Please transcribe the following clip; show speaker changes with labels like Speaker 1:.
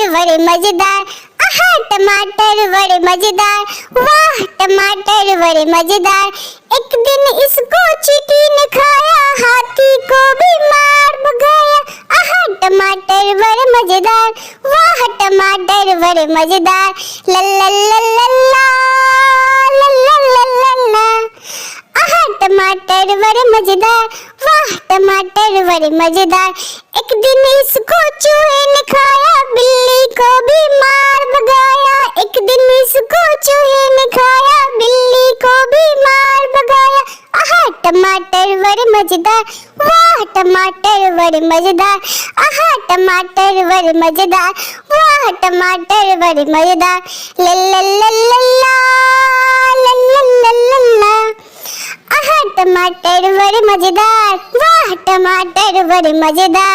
Speaker 1: बड़े मजेदार, आहा टमाटर बड़े मजेदार, वाह टमाटर बड़े मजेदार। एक दिन इसको चींटी ने खाया, हाथी को भी मार भगाया, आहा टमाटर बड़े मजेदार, वाह टमाटर बड़े मजेदार। लल्ला लल्ला लल्ला, आहा टमाटर बड़े मजेदार, वाह टमाटर बड़े मजेदार। एक दिन इसको चूहे ने खाया, बिल्ली को भी मार भगाया, एक दिन इसको चूहे ने खाया, बिल्ली को भी मार भगाया, आहा टमाटर बड़े मजेदार, वाह टमाटर बड़े मजेदार, आहा टमाटर बड़े मजेदार, वाह टमाटर बड़े मजेदार। लल्ला लल्ला लल्ला, आहा टमाटर बड़े मजेदार, वाह टमाटर बड़े मजेदार।